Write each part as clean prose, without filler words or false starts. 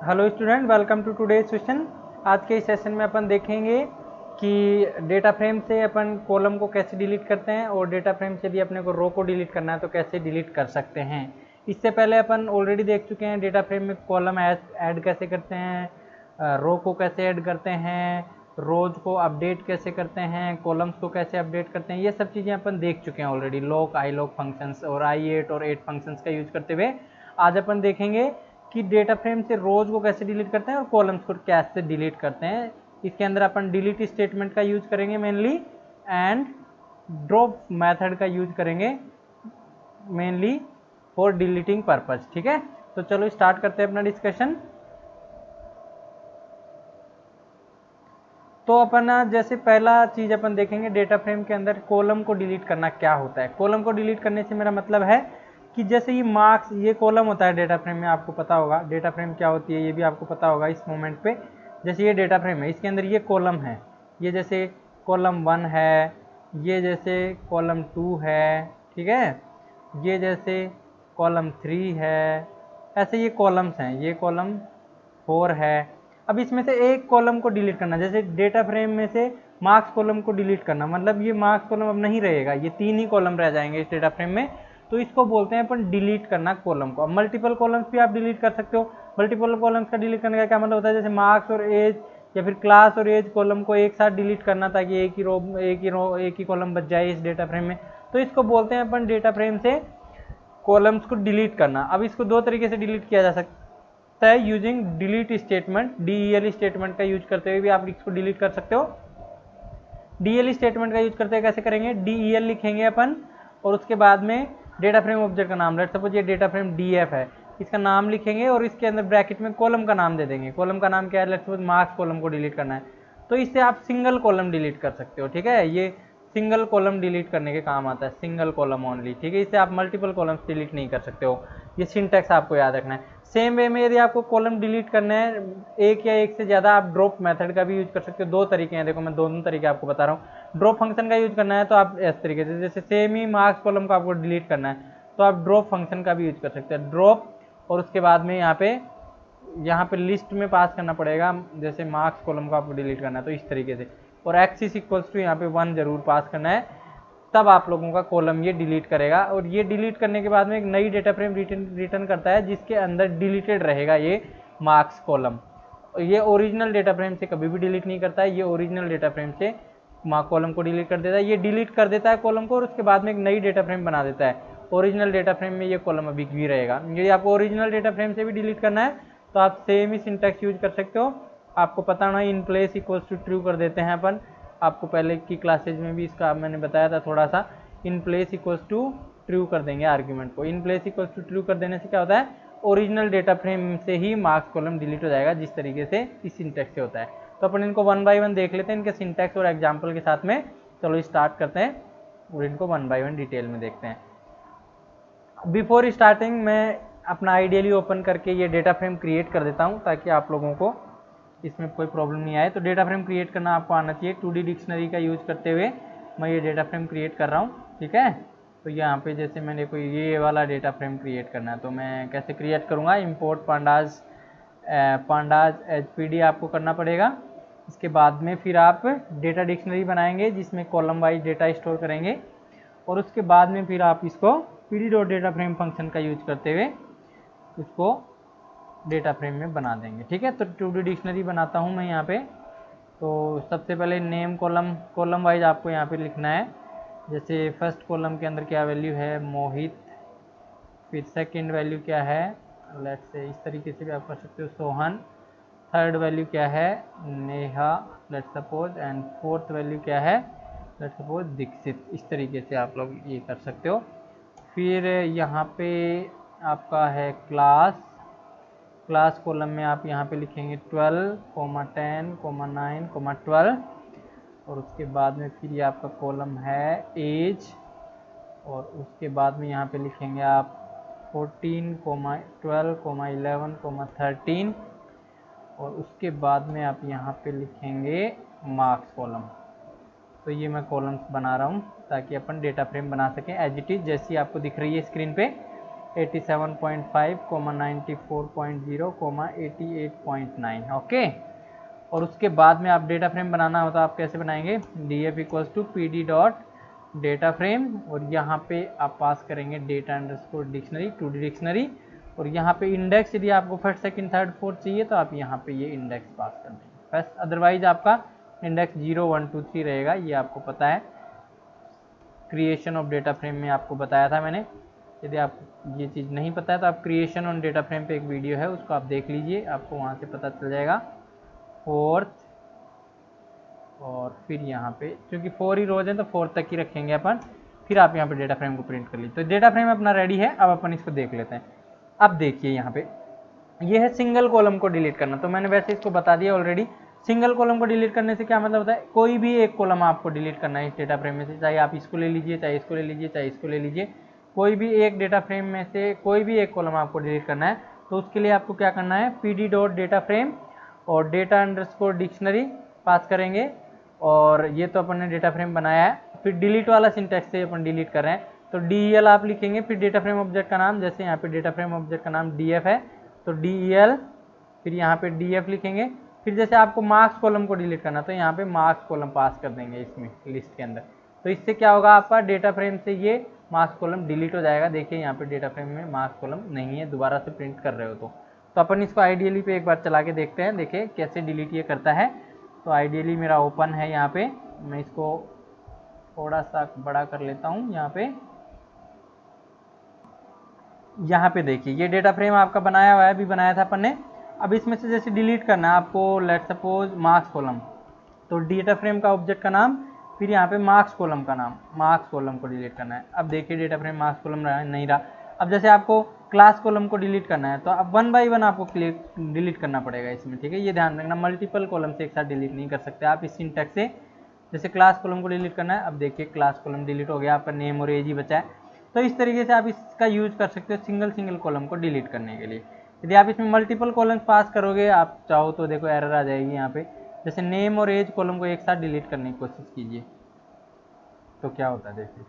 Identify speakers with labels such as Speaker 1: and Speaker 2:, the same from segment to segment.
Speaker 1: Hello student, welcome to today session. आज के इस सेशन में अपन देखेंगे कि डेटा फ्रेम से अपन कॉलम को कैसे डिलीट करते हैं और डेटा फ्रेम से भी अपने को रो को डिलीट करना है तो कैसे डिलीट कर सकते हैं। इससे पहले अपन ऑलरेडी देख चुके हैं डेटा फ्रेम में कॉलम ऐड कैसे करते हैं, रो को कैसे ऐड करते हैं, रोज को अपडेट कैसे करते हैं, कॉलम्स को कैसे अपडेट करते हैं। ये सब चीज़ें अपन देख चुके हैं ऑलरेडी, लॉक आई लॉक फंक्शंस और i8 और 8 फंक्शंस का यूज करते हुए। आज अपन देखेंगे कि डेटा फ्रेम से रोज को कैसे डिलीट करते हैं और कॉलम्स को कैसे डिलीट करते हैं। इसके अंदर अपन डिलीट स्टेटमेंट का यूज करेंगे मेनली, एंड ड्रॉप मेथड का यूज करेंगे मेनली फॉर डिलीटिंग पर्पज। ठीक है, तो चलो स्टार्ट करते हैं अपना डिस्कशन। तो अपन जैसे पहला चीज अपन देखेंगे डेटा फ्रेम के अंदर कॉलम को डिलीट करना क्या होता है। कॉलम को डिलीट करने से मेरा मतलब है कि जैसे ये मार्क्स, ये कॉलम होता है डेटा फ्रेम में, आपको पता होगा डेटा फ्रेम क्या होती है, ये भी आपको पता होगा इस मोमेंट पे। जैसे ये डेटा फ्रेम है, इसके अंदर ये कॉलम है, ये जैसे कॉलम 1 है, ये जैसे कॉलम 2 है, ठीक है, ये जैसे कॉलम 3 है, ऐसे ये कॉलम्स हैं, ये कॉलम 4 है। अब इसमें से एक कॉलम को डिलीट करना, जैसे डेटा फ्रेम में से मार्क्स कॉलम को डिलीट करना, मतलब ये मार्क्स कॉलम अब नहीं रहेगा, ये 3 ही कॉलम रह जाएंगे इस डेटा फ्रेम में, तो इसको बोलते हैं अपन डिलीट करना कॉलम को। अब मल्टीपल कॉलम्स भी आप डिलीट कर सकते हो। मल्टीपल कॉलम्स का डिलीट करने का क्या मतलब होता है, जैसे मार्क्स और एज या फिर क्लास और एज कॉलम को एक साथ डिलीट करना ताकि एक ही कॉलम बच जाए इस डेटा फ्रेम में, तो इसको बोलते हैं अपन डेटा फ्रेम से कॉलम्स को डिलीट करना। अब इसको दो तरीके से डिलीट किया जा सकता है, using delete statement, DEL statement का यूज करते हुए भी आप इसको डिलीट कर सकते हो। DEL स्टेटमेंट का यूज करते हुए कैसे करेंगे, DEL लिखेंगे अपन और उसके बाद में डेटा फ्रेम ऑब्जेक्ट का नाम, लेट सपोज ये डेटा फ्रेम DF है, इसका नाम लिखेंगे और इसके अंदर ब्रैकेट में कॉलम का नाम दे देंगे। कॉलम का नाम क्या है, लेट सपोज मार्क्स कॉलम को डिलीट करना है, तो इससे आप सिंगल कॉलम डिलीट कर सकते हो। ठीक है, ये सिंगल कॉलम डिलीट करने के काम आता है, सिंगल कॉलम ओनली। ठीक है, इससे आप मल्टीपल कॉलम्स डिलीट नहीं कर सकते हो, ये सिंटैक्स आपको याद रखना है। सेम वे में यदि आपको कॉलम डिलीट करना है एक या एक से ज़्यादा, आप ड्रॉप मेथड का भी यूज कर सकते हो। दो तरीके हैं, देखो मैं दोनों तरीके आपको बता रहा हूँ। ड्रॉप फंक्शन का यूज करना है तो आप इस तरीके से, जैसे सेम ही मार्क्स कॉलम को आपको डिलीट करना है तो आप ड्रॉप फंक्शन का भी यूज कर सकते हैं। ड्रॉप और उसके बाद में यहाँ पे लिस्ट में पास करना पड़ेगा, जैसे मार्क्स कॉलम को आपको डिलीट करना है तो इस तरीके से, और एक्सिस इक्वल्स टू यहाँ पे 1 जरूर पास करना है, तब आप लोगों का कॉलम ये डिलीट करेगा। और ये डिलीट करने के बाद में एक नई डेटा फ्रेम रिटर्न करता है जिसके अंदर डिलीटेड रहेगा ये मार्क्स कॉलम। ये ओरिजिनल डेटा फ्रेम से कभी भी डिलीट नहीं करता है, ये ओरिजिनल डेटा फ्रेम से कॉलम को डिलीट कर देता है। ये डिलीट कर देता है कॉलम को और उसके बाद में एक नई डेटा फ्रेम बना देता है। ओरिजिनल डेटा फ्रेम में ये कॉलम अभी भी रहेगा। यदि आपको ओरिजिनल डेटा फ्रेम से भी डिलीट करना है तो आप सेम ही सिंटैक्स यूज कर सकते हो। आपको पता होना, in place equals to true कर देते हैं अपन, आपको पहले की क्लासेज में भी इसका मैंने बताया था थोड़ा सा। In place equals to true कर देंगे आर्ग्यूमेंट को। In place equals to true कर देने से क्या होता है, ओरिजिनल डेटा फ्रेम से ही मार्क्स कॉलम डिलीट हो जाएगा, जिस तरीके से इस सिंटैक्स से होता है। तो अपन इनको 1 बाय 1 देख लेते हैं, इनके सिंटैक्स और एग्जाम्पल के साथ में। चलो स्टार्ट करते हैं और इनको 1 बाय 1 डिटेल में देखते हैं। बिफोर स्टार्टिंग मैं अपना आइडियली ओपन करके ये डेटा फ्रेम क्रिएट कर देता हूँ ताकि आप लोगों को इसमें कोई प्रॉब्लम नहीं आए। तो डेटा फ्रेम क्रिएट करना आपको आना चाहिए। 2D डिक्शनरी का यूज करते हुए मैं ये डेटा फ्रेम क्रिएट कर रहा हूँ। ठीक है, तो यहाँ पे जैसे मैंने कोई ये वाला डेटा फ्रेम क्रिएट करना है तो मैं कैसे क्रिएट करूँगा, इम्पोर्ट पांडाज HPD आपको करना पड़ेगा। इसके बाद में फिर आप डेटा डिक्शनरी बनाएंगे जिसमें कॉलम वाइज डेटा स्टोर करेंगे और उसके बाद में फिर आप इसको pd.dataFrame फंक्शन का यूज करते हुए उसको डेटा फ्रेम में बना देंगे। ठीक है, तो 2D डिक्शनरी बनाता हूँ मैं यहाँ पे। तो सबसे पहले नेम कॉलम वाइज आपको यहाँ पे लिखना है। जैसे फर्स्ट कॉलम के अंदर क्या वैल्यू है, मोहित, फिर सेकंड वैल्यू क्या है, लेट्स से इस तरीके से भी आप कर सकते हो, सोहन, थर्ड वैल्यू क्या है, Neha, let's suppose, and fourth value क्या है, लेट्स सपोज दीक्षित। इस तरीके से आप लोग ये कर सकते हो। फिर यहाँ पे आपका है क्लास कॉलम में आप यहाँ पे लिखेंगे 12, 10, 9, 12, और उसके बाद में फिर ये आपका कॉलम है एज, और उसके बाद में यहाँ पे लिखेंगे आप 14, 12, 11, 13, और उसके बाद में आप यहाँ पे लिखेंगे मार्क्स कॉलम। तो ये मैं कॉलम्स बना रहा हूँ ताकि अपन डेटा फ्रेम बना सकें एज इट इज, जैसी आपको दिख रही है स्क्रीन पे। 87.5, 94.0, 88.9। ओके, और उसके बाद में आप डेटा फ्रेम बनाना हो तो आप कैसे बनाएंगे, df equals to pd dot data frame, और यहाँ पे आप पास करेंगे data underscore dictionary, 2D dictionary, और यहाँ पे इंडेक्स यदि आपको फर्स्ट सेकंड थर्ड फोर्थ चाहिए तो आप यहाँ पे ये इंडेक्स पास कर देंगे बस, अदरवाइज आपका इंडेक्स 0 1 2 3 रहेगा, ये आपको पता है। क्रिएशन ऑफ डेटा फ्रेम में आपको बताया था मैंने, यदि आप ये चीज़ नहीं पता है तो आप क्रिएशन ऑन डेटा फ्रेम पे एक वीडियो है, उसको आप देख लीजिए, आपको वहाँ से पता चल जाएगा। फोर्थ, और फिर यहाँ पे क्योंकि 4 ही रोज हैं तो 4 तक ही रखेंगे अपन, फिर आप यहाँ पे डेटा फ्रेम को प्रिंट कर लीजिए। तो डेटा फ्रेम अपना रेडी है, अब अपन इसको देख लेते हैं। अब देखिए यहाँ पे ये है सिंगल कॉलम को डिलीट करना, तो मैंने वैसे इसको बता दिया ऑलरेडी। सिंगल कॉलम को डिलीट करने से क्या मतलब होता है, कोई भी एक कॉलम आपको डिलीट करना है इस डेटा फ्रेम में से, चाहे आप इसको ले लीजिए, चाहे इसको ले लीजिए, चाहे इसको ले लीजिए, कोई भी एक डेटा फ्रेम में से कोई भी एक कॉलम आपको डिलीट करना है। तो उसके लिए आपको क्या करना है, pd डॉट डेटा फ्रेम और डेटा अंडरस्कोर डिक्शनरी पास करेंगे, और ये तो अपन ने डेटा फ्रेम बनाया है। फिर डिलीट वाला सिंटैक्स से अपन डिलीट कर रहे हैं, तो del आप लिखेंगे, फिर डेटा फ्रेम ऑब्जेक्ट का नाम, जैसे यहाँ पे डेटा फ्रेम ऑब्जेक्ट का नाम df है तो del, फिर यहाँ पे df लिखेंगे। फिर जैसे आपको मार्क्स कॉलम को डिलीट करना तो यहाँ पे मार्क्स कॉलम पास कर देंगे इसमें लिस्ट के अंदर। तो इससे क्या होगा, आपका डेटा फ्रेम से ये मार्क्स कॉलम डिलीट हो जाएगा। देखिए यहाँ पे डेटा फ्रेम में मार्क्स कॉलम नहीं है, दोबारा से प्रिंट कर रहे हो तो अपन इसको आइडियली पे एक बार चला के देखते हैं, देखिए कैसे डिलीट ये करता है। तो आइडियली मेरा ओपन है यहाँ पे, मैं इसको थोड़ा सा बड़ा कर लेता हूँ। यहाँ पे देखिए ये डेटा फ्रेम आपका बनाया हुआ है, अभी बनाया था अपन ने। अब इसमें से जैसे डिलीट करना है आपको, लेट सपोज मार्क्स कॉलम, तो डेटा फ्रेम का ऑब्जेक्ट का नाम, फिर यहाँ पे मार्क्स कॉलम का नाम, मार्क्स कॉलम को डिलीट करना है। अब देखिए डेटा फ्रेम मार्क्स कॉलम नहीं रहा। अब जैसे आपको क्लास कॉलम को डिलीट करना है तो अब 1 बाई 1 आपको डिलीट करना पड़ेगा इसमें, ठीक है, ये ध्यान रखना। मल्टीपल कॉलम से एक साथ डिलीट नहीं कर सकते आप इस सिंटैक्स से। जैसे क्लास कॉलम को डिलीट करना है, अब देखिए क्लास कॉलम डिलीट हो गया, आपका नेम और एज ही बचा है। तो इस तरीके से आप इसका यूज कर सकते हो सिंगल कॉलम को डिलीट करने के लिए। यदि आप इसमें मल्टीपल कॉलम्स पास करोगे, आप चाहो तो देखो एरर आ जाएगी यहाँ पे। जैसे नेम और एज कॉलम को एक साथ डिलीट करने की कोशिश कीजिए तो क्या होता है, देखिए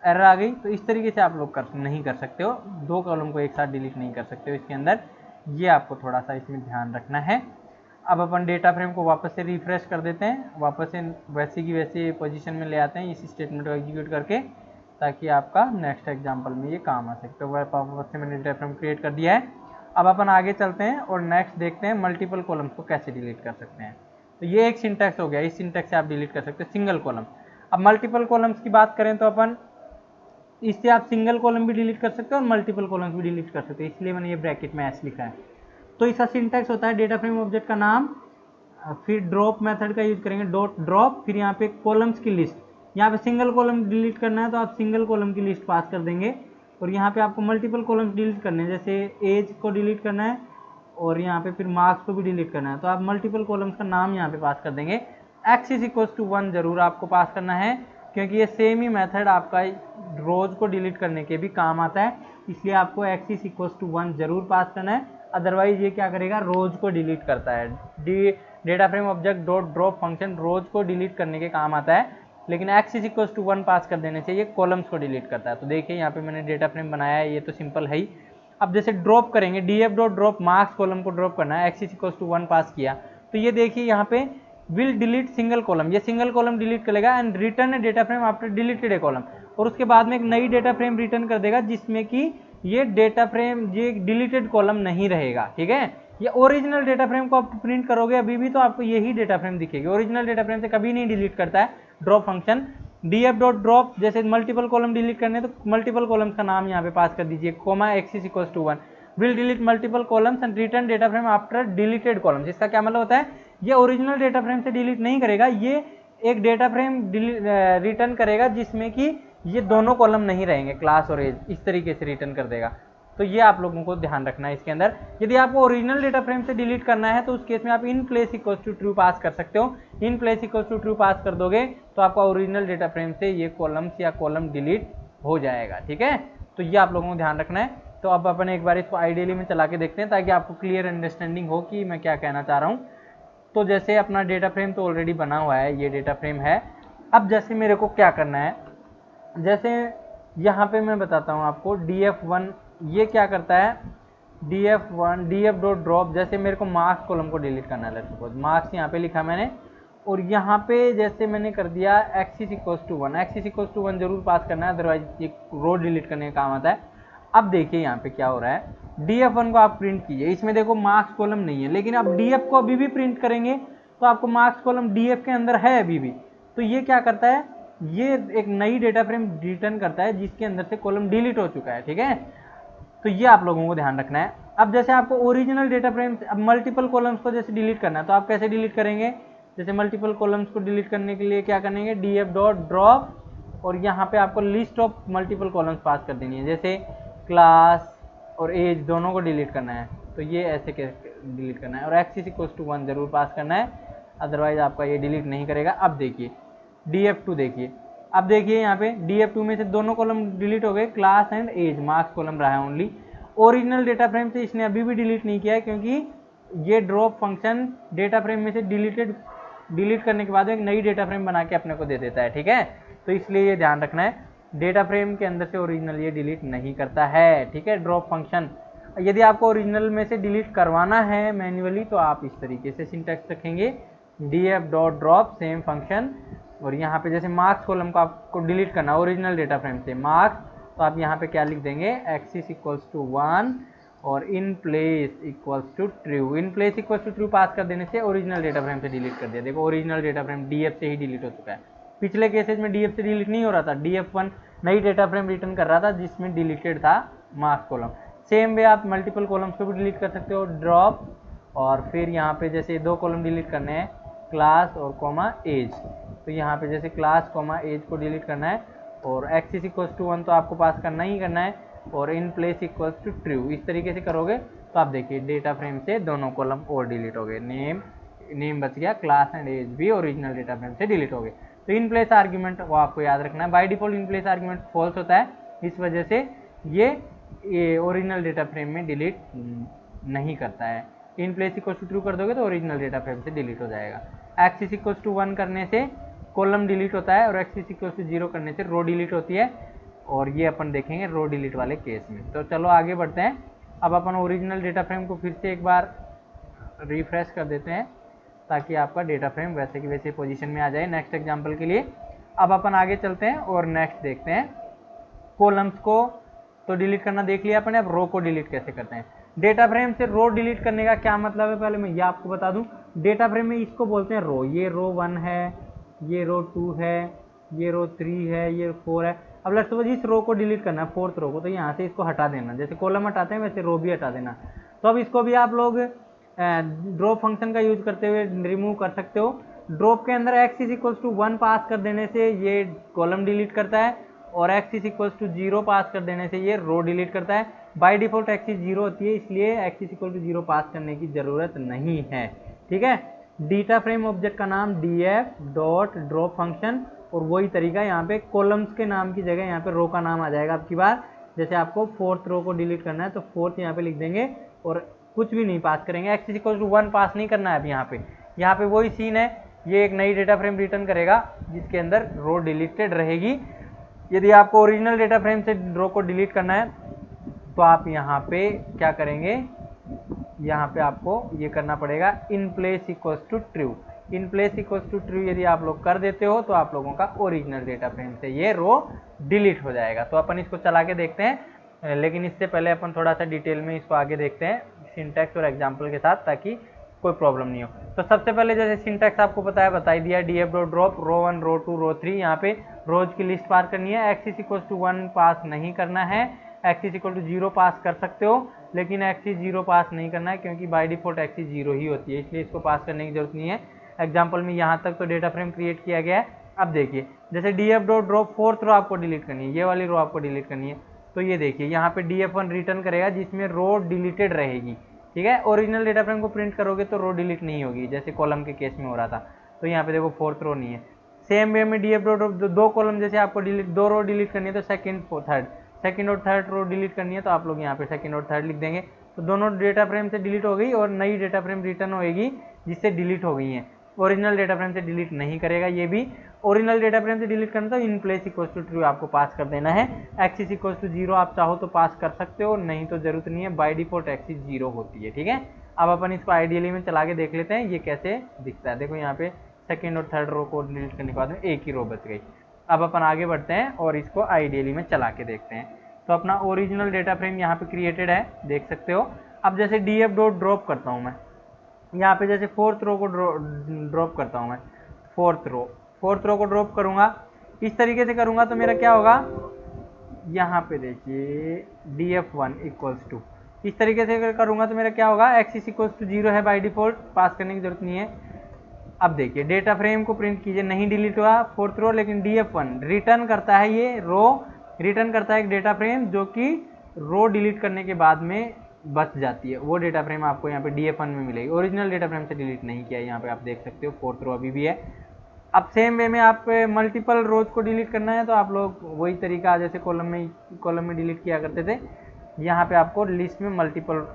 Speaker 1: एरर आ गई। तो इस तरीके से आप लोग नहीं कर सकते हो, 2 कॉलम को एक साथ डिलीट नहीं कर सकते हो इसके अंदर, ये आपको थोड़ा सा इसमें ध्यान रखना है। अब अपन डेटा फ्रेम को वापस से रिफ्रेश कर देते हैं, वापस से वैसे की वैसे पोजीशन में ले आते हैं इस स्टेटमेंट को एग्जीक्यूट करके, ताकि आपका नेक्स्ट एग्जांपल में ये काम आ सके। तो वापस से मैंने डेटा फ्रेम क्रिएट कर दिया है। अब अपन आगे चलते हैं और नेक्स्ट देखते हैं मल्टीपल कॉलम्स को कैसे डिलीट कर सकते हैं। तो ये एक सिंटैक्स हो गया, इस सिंटैक्स से आप डिलीट कर सकते हैं सिंगल कॉलम। अब मल्टीपल कॉलम्स की बात करें तो अपन इससे आप सिंगल कॉलम भी डिलीट कर सकते हो और मल्टीपल कॉलम्स भी डिलीट कर सकते हो, इसलिए मैंने ये ब्रैकेट में एस लिखा है। तो इसका सिंटैक्स होता है डेटा फ्रेम ऑब्जेक्ट का नाम, फिर ड्रॉप मेथड का यूज करेंगे, डॉट ड्रॉप, फिर यहाँ पे कॉलम्स की लिस्ट। यहाँ पे सिंगल कॉलम डिलीट करना है तो आप सिंगल कॉलम की लिस्ट पास कर देंगे, और यहाँ पे आपको मल्टीपल कॉलम्स डिलीट करने हैं, जैसे एज को डिलीट करना है और यहाँ पे फिर मार्क्स को भी डिलीट करना है, तो आप मल्टीपल कॉलम्स का नाम यहाँ पे पास कर देंगे। एक्स इज इक्वल्स टू 1 जरूर आपको पास करना है, क्योंकि ये सेम ही मेथड आपका रोज को डिलीट करने के भी काम आता है, इसलिए आपको एक्स इज इक्वल्स टू 1 जरूर पास करना है। अदरवाइज ये क्या करेगा, रोज को डिलीट करता है। Data frame object dot drop function rows को डिलीट करने के काम आता है, लेकिन x is equals to 1 pass कर देने से ये कॉलम्स को डिलीट करता है। तो देखिए यहाँ पे मैंने डेटा फ्रेम बनाया है, ये तो सिंपल है ही। अब जैसे ड्रॉप करेंगे, DF dot drop marks column को ड्रॉप करना है, एक्स इज इक्वल्स टू 1 पास किया, तो ये देखिए यहाँ पे विल डिलीट सिंगल कॉलम, ये सिंगल कॉलम डिलीट कर लेगा and return A data frame after deleted A column, और उसके बाद में एक नई डेटा फ्रेम रिटर्न कर देगा जिसमें कि ये डेटा फ्रेम ये डिलीटेड कॉलम नहीं रहेगा, ठीक है। ये ओरिजिनल डेटा फ्रेम को आप प्रिंट करोगे अभी भी तो आपको यही डेटा फ्रेम दिखेगी, ओरिजिनल डेटा फ्रेम से कभी नहीं डिलीट करता है drop function. DF dot drop, जैसे मल्टीपल कॉलम डिलीट करने तो मल्टीपल कॉलम्स का नाम यहाँ पे पास कर दीजिए, comma x is equals to 1, will delete multiple columns and return data frame after deleted columns. इसका क्या मतलब होता है, ये ओरिजिनल डेटा फ्रेम से डिलीट नहीं करेगा, ये एक डेटा फ्रेम रिटर्न करेगा जिसमें कि ये दोनों कॉलम नहीं रहेंगे, क्लास और एज, इस तरीके से रिटर्न कर देगा। तो ये आप लोगों को ध्यान रखना है इसके अंदर। यदि आपको ओरिजिनल डेटा फ्रेम से डिलीट करना है तो उस केस में आप in place equals to true pass कर सकते हो, in place equals to true pass कर दोगे तो आपका ओरिजिनल डेटा फ्रेम से ये कॉलम्स या कॉलम डिलीट हो जाएगा, ठीक है। तो ये आप लोगों को ध्यान रखना है। तो अब अपन एक बार इसको आइडियली में चला के देखते हैं ताकि आपको क्लियर अंडरस्टैंडिंग हो कि मैं क्या कहना चाह रहा हूँ। तो जैसे अपना डेटा फ्रेम तो ऑलरेडी बना हुआ है, ये डेटा फ्रेम है। अब जैसे मेरे को क्या करना है, जैसे यहाँ पे मैं बताता हूँ आपको df1 ये क्या करता है। df1 df डॉट ड्रॉप, जैसे मेरे को मार्क्स कॉलम को डिलीट करना है, लेट्स सपोज मार्क्स यहाँ पे लिखा मैंने, और यहाँ पे जैसे मैंने कर दिया axis equals to 1, axis equals to 1 जरूर पास करना है, अदरवाइज ये रो डिलीट करने का काम आता है। अब देखिए यहाँ पे क्या हो रहा है, df1 को आप प्रिंट कीजिए, इसमें देखो मार्क्स कॉलम नहीं है, लेकिन आप df को अभी भी प्रिंट करेंगे तो आपको मार्क्स कॉलम df के अंदर है अभी भी। तो ये क्या करता है, ये एक नई डेटा फ्रेम रिटर्न करता है जिसके अंदर से कॉलम डिलीट हो चुका है, ठीक है। तो ये आप लोगों को ध्यान रखना है। अब जैसे आपको ओरिजिनल डेटा फ्रेम, अब मल्टीपल कॉलम्स को जैसे डिलीट करना है तो आप कैसे डिलीट करेंगे, जैसे मल्टीपल कॉलम्स को डिलीट करने के लिए क्या करेंगे, df डॉट ड्रॉप, और यहाँ पे आपको लिस्ट ऑफ मल्टीपल कॉलम्स पास कर देनी है, जैसे क्लास और एज दोनों को डिलीट करना है, तो ये ऐसे डिलीट करना है, और एक्सिस इक्वल्स टू 1 जरूर पास करना है, अदरवाइज आपका ये डिलीट नहीं करेगा। अब देखिए df2 देखिए, अब देखिए यहाँ पे df2 में से दोनों कॉलम डिलीट हो गए, class and age, marks column रहा है ओनली। ओरिजिनल डेटा फ्रेम से इसने अभी भी डिलीट नहीं किया है, क्योंकि ये ड्रॉप फंक्शन डेटा फ्रेम में से डिलीट करने के बाद एक नई डेटा फ्रेम बना के अपने को दे देता है, ठीक है। तो इसलिए ये ध्यान रखना है, डेटा फ्रेम के अंदर से ओरिजिनल ये डिलीट नहीं करता है, ठीक है, ड्रॉप फंक्शन। यदि आपको ओरिजिनल में से डिलीट करवाना है मैन्युअली तो आप इस तरीके से सिंटैक्स रखेंगे, df dot drop same function, और यहाँ पे जैसे मार्क्स कॉलम को आपको डिलीट करना ओरिजिनल डेटा फ्रेम से मार्क्स, तो आप यहाँ पे क्या लिख देंगे, एक्सिस इक्वल्स टू 1 और in place equals to true, in place equals to true pass कर देने से ओरिजिनल डेटा फ्रेम से डिलीट कर दिया। देखो ओरिजिनल डेटा फ्रेम df से ही डिलीट हो चुका है, पिछले केसेज में df से डिलीट नहीं हो रहा था, df1 नई डेटा फ्रेम रिटर्न कर रहा था जिसमें डिलीटेड था मार्क्स कॉलम। सेम वे आप मल्टीपल कॉलम्स को भी डिलीट कर सकते हो, ड्रॉप, और फिर यहाँ पे जैसे दो कॉलम डिलीट करने हैं, क्लास और कॉमा एज, तो यहाँ पे जैसे क्लास कॉमा एज को डिलीट करना है, और एक्सिस इक्वल्स टू 1 तो आपको पास करना ही करना है, और in place equals to true, इस तरीके से करोगे तो आप देखिए डेटा फ्रेम से दोनों कॉलम और डिलीट हो गए, नेम बच गया, क्लास एंड एज भी ओरिजिनल डेटा फ्रेम से डिलीट हो गए। तो इन प्लेस आर्ग्यूमेंट वो आपको याद रखना है, by default in place argument false होता है, इस वजह से ये ओरिजिनल डेटा फ्रेम में डिलीट नहीं करता है। In place equals to true कर दोगे तो ओरिजिनल डेटा फ्रेम से डिलीट हो जाएगा। एक्सिस इक्वल्स टू 1 करने से कॉलम डिलीट होता है, और एक्सिस इक्वल्स टू 0 करने से रो डिलीट होती है, और ये अपन देखेंगे रो डिलीट वाले केस में। तो चलो आगे बढ़ते हैं। अब अपन ओरिजिनल डेटा फ्रेम को फिर से एक बार रिफ्रेश कर देते हैं ताकि आपका डेटा फ्रेम वैसे की वैसे पोजीशन में आ जाए नेक्स्ट एग्जांपल के लिए। अब अपन आगे चलते हैं और नेक्स्ट देखते हैं। कॉलम्स को तो डिलीट करना देख लिया अपन, अब रो को डिलीट कैसे करते हैं। डेटा फ्रेम से रो डिलीट करने का क्या मतलब है, पहले मैं ये आपको बता दूं। डेटा फ्रेम में इसको बोलते हैं रो, ये रो 1 है, ये रो 2 है, ये रो 3 है, ये 4 है। अब लेट्स सपोज इस रो को डिलीट करना है, 4th रो को, तो यहाँ से इसको हटा देना, जैसे कॉलम हटाते हैं वैसे रो भी हटा देना। तो अब इसको भी आप लोग ड्रॉप फंक्शन का यूज करते हुए रिमूव कर सकते हो। ड्रॉप के अंदर एक्सिस इक्वल्स टू 1 पास कर देने से ये कॉलम डिलीट करता है, और एक्सिस इक्वल्स टू 0 पास कर देने से ये रो डिलीट करता है। बाय डिफॉल्ट एक्सिस 0 होती है, इसलिए एक्सिस इक्वल टू 0 पास करने की जरूरत नहीं है, ठीक है। डेटा फ्रेम ऑब्जेक्ट का नाम df डॉट ड्रॉप फंक्शन, और वही तरीका यहाँ पे कॉलम्स के नाम की जगह यहाँ पे रो का नाम आ जाएगा अब की बार। जैसे आपको 4th रो को डिलीट करना है तो 4th यहाँ पे लिख देंगे, और कुछ भी नहीं पास करेंगे, एक्सिस इक्वल टू 1 पास नहीं करना है। अब यहाँ पे वही सीन है, ये एक नई डेटा फ्रेम रिटर्न करेगा जिसके अंदर रो डिलीटेड रहेगी। यदि आपको ओरिजिनल डेटा फ्रेम से रो को डिलीट करना है तो आप यहाँ पे क्या करेंगे, यहाँ पे आपको ये करना पड़ेगा in place equals to true. In place equals to true यदि आप लोग कर देते हो तो आप लोगों का ओरिजिनल डेटा फ्रेम से ये रो डिलीट हो जाएगा। तो अपन इसको चला के देखते हैं, लेकिन इससे पहले अपन थोड़ा सा डिटेल में इसको आगे देखते हैं सिंटैक्स और एग्जाम्पल के साथ, ताकि कोई प्रॉब्लम नहीं हो। तो सबसे पहले जैसे सिंटैक्स आपको बता दिया, df डॉट ड्रॉप रो 1 रो 2 रो 3, यहाँ पे रोज की लिस्ट पास करनी है। एक्सिस इक्वल टू 1 पास नहीं करना है, एक्सिस इक्वल टू 0 पास कर सकते हो, लेकिन एक्सिस 0 पास नहीं करना है क्योंकि बाय डिफॉल्ट एक्सिस 0 ही होती है, इसलिए इसको पास करने की जरूरत नहीं है। एग्जाम्पल में यहाँ तक तो डेटा फ्रेम क्रिएट किया गया है। अब देखिए जैसे df डॉट ड्रॉप 4th रो आपको डिलीट करनी है, ये वाली रो आपको डिलीट करनी है, तो ये देखिए यहाँ पे df1 रिटर्न करेगा जिसमें रो डिलीटेड रहेगी, ठीक है। ओरिजिनल डेटा फ्रेम को प्रिंट करोगे तो रो डिलीट नहीं होगी, जैसे कॉलम के केस में हो रहा था। तो यहाँ पे देखो 4th रो नहीं है। सेम वे में df डॉट दो कॉलम जैसे आपको दो रो डिलीट करनी है तो सेकंड और थर्ड रो डिलीट करनी है, तो आप लोग यहाँ पे सेकंड और थर्ड लिख देंगे। तो दोनों डेटा फ्रेम से डिलीट हो गई और नई डेटा फ्रेम रिटर्न होगी जिससे डिलीट हो गई है। ओरिजिनल डेटा फ्रेम से डिलीट नहीं करेगा ये भी। ओरिजिनल डेटा फ्रेम से डिलीट करना तो in place equal to true आपको पास कर देना है। एक्सिस इक्वल टू 0 आप चाहो तो पास कर सकते हो, नहीं तो जरूरत नहीं है, बाय डिफॉल्ट एक्सिस 0 होती है। ठीक है, अब अपन इसको आइडियली में चला के देख लेते हैं ये कैसे दिखता है। देखो यहाँ पे सेकेंड और थर्ड रो को डिलीट करने के बाद में एक ही रो बच गई। अब अपन आगे बढ़ते हैं और इसको आइडियली में चला के देखते हैं। तो अपना ओरिजिनल डेटा फ्रेम यहाँ पे क्रिएटेड है, देख सकते हो। अब जैसे df डॉट ड्रॉप करता हूँ मैं यहाँ पे, जैसे फोर्थ रो को ड्रॉप करता हूँ मैं, फोर्थ रो को ड्रॉप करूँगा, इस तरीके से करूँगा तो मेरा क्या होगा, यहाँ पे देखिए df1 इक्वल्स टू, इस तरीके से करूँगा तो मेरा क्या होगा, एक्सिस इक्वल्स टू 0 है बाय डिफॉल्ट, पास करने की जरूरत नहीं है। अब देखिए डेटा फ्रेम को प्रिंट कीजिए, नहीं डिलीट हुआ फोर्थ रो, लेकिन df1 रिटर्न करता है, ये रो रिटर्न करता है एक डेटा फ्रेम जो कि रो डिलीट करने के बाद में बच जाती है। वो डेटा फ्रेम आपको यहाँ पे df1 में मिलेगी, ओरिजिनल डेटा फ्रेम से डिलीट नहीं किया है। यहाँ पे आप देख सकते हो फोर्थ रो अभी भी है। अब सेम वे में आप मल्टीपल रोज को डिलीट करना है तो आप लोग वही तरीका जैसे कॉलम में डिलीट किया करते थे, यहाँ पे आपको लिस्ट में मल्टीपल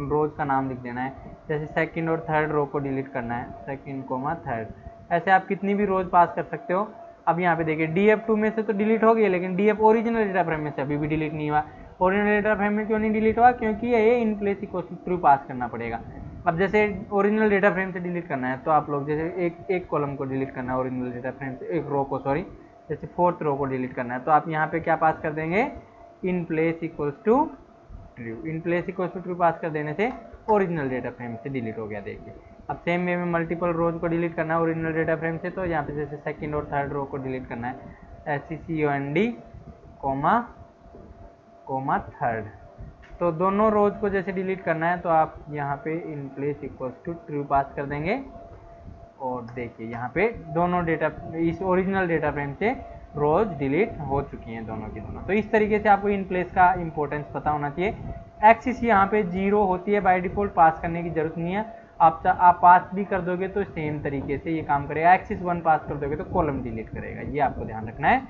Speaker 1: रोज का नाम लिख देना है। जैसे सेकंड और थर्ड रो को डिलीट करना है, सेकंड कोमा थर्ड, ऐसे आप कितनी भी रोज पास कर सकते हो। अब यहाँ पे देखिए df2 में से तो डिलीट हो गई, लेकिन df ओरिजिनल डेटा फ्रेम में से अभी भी डिलीट नहीं हुआ। ओरिजिनल डेटा फ्रेम में क्यों नहीं डिलीट हुआ, क्योंकि ये in place equal to true pass करना पड़ेगा। अब जैसे ओरिजिनल डेटा फ्रेम से डिलीट करना है तो आप लोग जैसे एक कॉलम को डिलीट करना है ओरिजिनल डेटा फ्रेम से, एक रो को सॉरी, जैसे फोर्थ रो को डिलीट करना है तो आप यहाँ पे क्या पास कर देंगे, in place equals to true. In place equals to true pass कर देने से ओरिजिनल डेटा फ्रेम से डिलीट हो गया। देखिए अब सेम वे में मल्टीपल रोज को डिलीट करना है ओरिजिनल डेटा फ्रेम से, तो यहाँ पे जैसे सेकंड और थर्ड रो को डिलीट करना है, SCCOND कोमा थर्ड, तो दोनों रोज को जैसे डिलीट करना है तो आप यहाँ पे in place equals to true pass कर देंगे। और देखिए यहाँ पे दोनों डेटा, इस ओरिजिनल डेटा फ्रेम से रोज डिलीट हो चुकी हैं दोनों की दोनों। तो इस तरीके से आपको इन प्लेस का इंपॉर्टेंस पता होना चाहिए। एक्सिस यहाँ पे 0 होती है बाय डिफॉल्ट, पास करने की जरूरत नहीं है। आप पास भी कर दोगे तो सेम तरीके से ये काम करेगा। एक्सिस 1 पास कर दोगे तो कॉलम डिलीट करेगा, ये आपको ध्यान रखना है।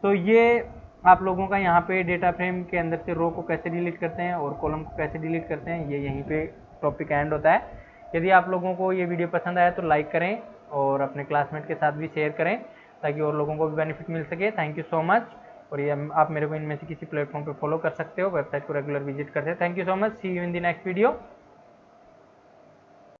Speaker 1: तो ये आप लोगों का यहाँ पे डेटा फ्रेम के अंदर से रो को कैसे डिलीट करते हैं और कॉलम को कैसे डिलीट करते हैं, ये यहीं पे टॉपिक एंड होता है। यदि आप लोगों को ये वीडियो पसंद आया तो लाइक करें और अपने क्लासमेट के साथ भी शेयर करें ताकि और लोगों को भी बेनिफिट मिल सके। Thank you so much. और ये आप मेरे को इनमें से किसी प्लेटफॉर्म पे फॉलो कर सकते हो, वेबसाइट को रेगुलर विजिट करते हैं। Thank you so much, see you in the next video.